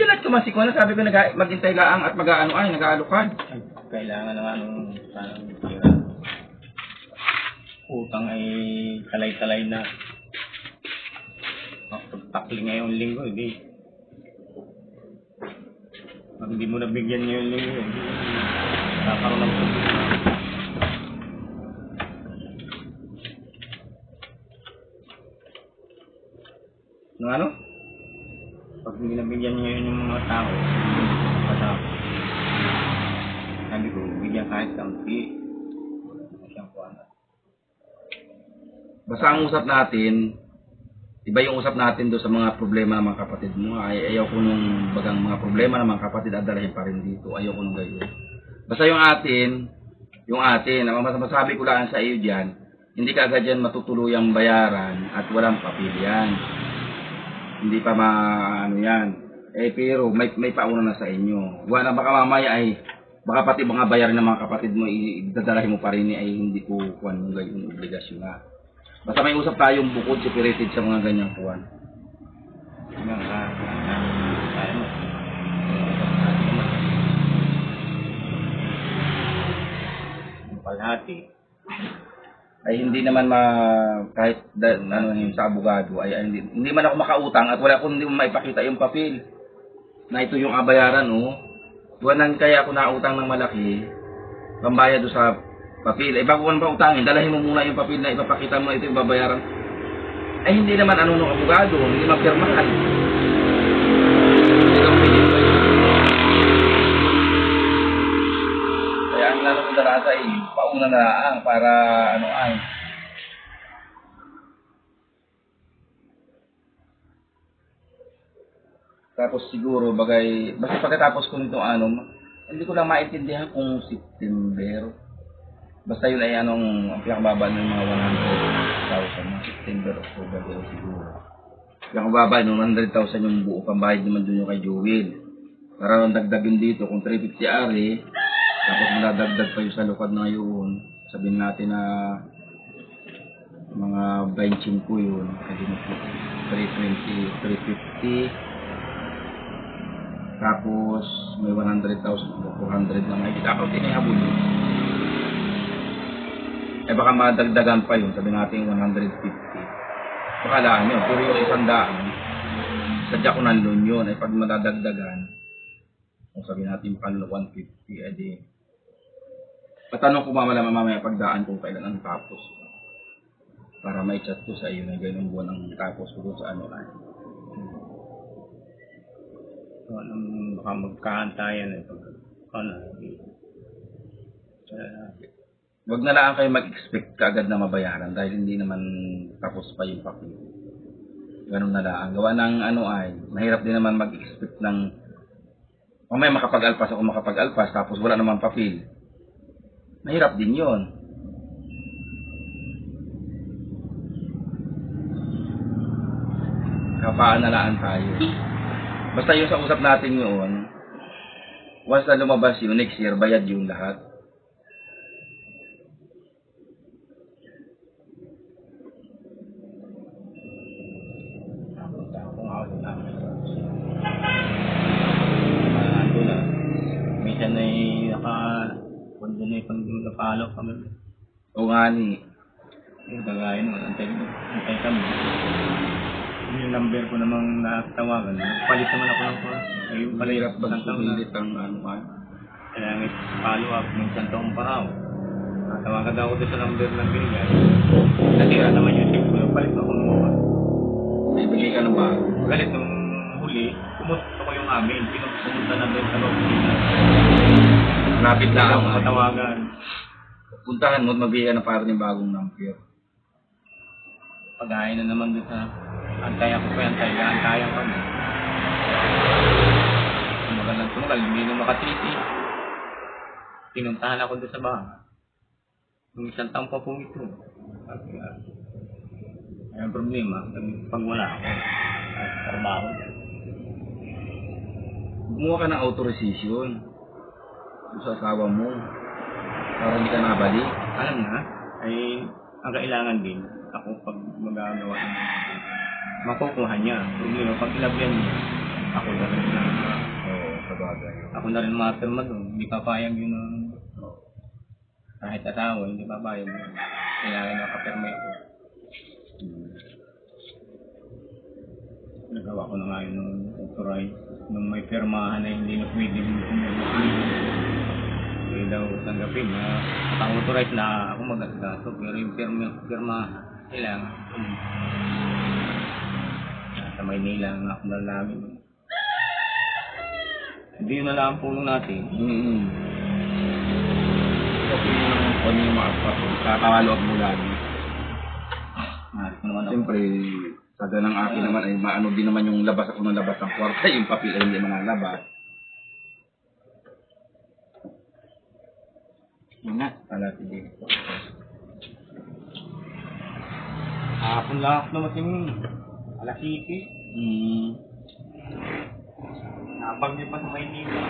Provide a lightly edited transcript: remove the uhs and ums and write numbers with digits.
Silat ko man si Kuya, sabi ko maghintay laang at mag-aano ay, nag-aalokad. Kailangan naman ng parang tira. Utang ay talay-talay na. Takli ngayong linggo, hindi. Pag hindi mo nabigyan ngayong linggo, hindi. Kakaroon ng problema. Ano? Pag hindi nabigyan ngayon yung mga tao, patapos. Sabi ko, bigyan kahit kampi. Siyang kuwan. Basta ang usap natin, iba yung usap natin doon sa mga problema ng mga kapatid mo. Ayaw ko nung bagang mga problema ng mga kapatid at dalahin pa rin dito. Ayaw ko nung gayon. Basta yung atin, ang masasabi ko lang sa iyo dyan, hindi ka agad dyan matutuluyang bayaran at walang papel yan. Hindi pa ano yan. Pero may pauna na sa inyo. Wala na baka mamaya ay, baka pati mga bayaran ng mga kapatid mo, idadalahin mo pa rin ay hindi ko kuwan yung gayon obligasyon na. Basta may usap tayong bukod separated sa mga ganyang kuwan. Palhati. Ay hindi naman kahit sa abogado ay hindi man ako makautang at wala akong hindi mo maipakita yung papel na ito yung bayaran Buwanan kaya ako nautang ng malaki pambayad do sa papel. Ay bago ko pa utangin, dalahin mo muna yung papel na ipapakita mo ito yung babayaran. Ay hindi naman ng abogado, hindi mapirmahan. Kaya ang lalo ko darasa ay pauna na lang para ay. Tapos siguro bagay, basta pagkatapos ko nito hindi ko lang maintindihan kung September. Basta yun ay ang pinakababa ng mga 100,000 mga September, October siguro. Pinakababa ng 100,000 yung buo pambayad naman dun yung kay Joel. Para nang dagdagin dito kung 350 ari, tapos madadagdag pa yung sa lukad na yun, sabihin natin na mga 25 yun, kasi 320, 350. Tapos may 100,000 o 400 na may kita. Kapag tinihabol yun, baka madagdagan pa yun, sabi natin 150. Baka laan yun, pero yung 100, sadya ko ng loan yun, ay pag madadagdagan, kung sabi natin baka 150, edi, patanong ko mamaya pagdaan kung kailan ang tapos. Para may chat ko sa iyo na gano'ng buwan ang tapos ko sa ay. So, baka magkaantayan Wag na lang kayo mag-expect kaagad na mabayaran dahil hindi naman tapos pa yung papel. Ganun na lang. Gawa ng mahirap din naman mag-expect ng may makapag-alpas ako makapag-alpas tapos wala naman papel. Mahirap din yun. Kapaanalaan tayo. Basta yung sa usap natin yun, once na lumabas yun, next year, bayad yung lahat. Minsan ay kundo na yung napalo kami. O nga ni. Yung kagaya naman, antay kami. Yung number ko namang natawagan, palit naman ako ng phone. Ayun, Mahirap ba sumilit ang Kaya may follow up, minsan taong pa raw. Natawagan daw ako sa number ng binigay. Natira naman yung SIM ko, palit ako ng phone. Bibigay ka ng bago. Galit nung huli, pumunta ko yung amin, pumunta na doon sa loob. Lapit na ang matawagan. Puntahan mo at mabigay ka na para ng bagong number. Pag-ahin na naman doon sa antayan ko pa yan, antayan ko. Magandang tumagal, hindi na makatiti. Pinuntahan ako doon sa bahay. Nung isang taong pa po ito. Ay ang problema, pag wala ako, trabaho. Gumawa ka ng authorization sa asawa mo para hindi ka nabalik. Alam na, ay ang kailangan din ako pag magagawa ng makukuha niya. Problema, pag ilabyan niya, ako dahil na ako na rin mapirma doon. Hindi papayag yun ng kahit asawa, hindi papayag yun. Kailangan nakapirma ako. Nagawa ko na nga yun nung authorize. Nung may pirmahan na hindi na pwede hindi daw tanggapin na naka-authorize na ako mag-asgaso. Pero yung pirmahan, kailangan. Sa Maynila ang nakapal namin. Hindi yun na lang ang pulong natin. Okay yung kung ano yung mga kakawalo mo lagi. Maris ko naman ako. Siyempre, sada ng akin naman ay maano din naman yung labas ako ng labas ng kwarta, yung papel ay hindi manalabas. Yun na. Wala, sige. Hapon lang ako dumating. Alas 7. Nabagyo pa sa Maynila.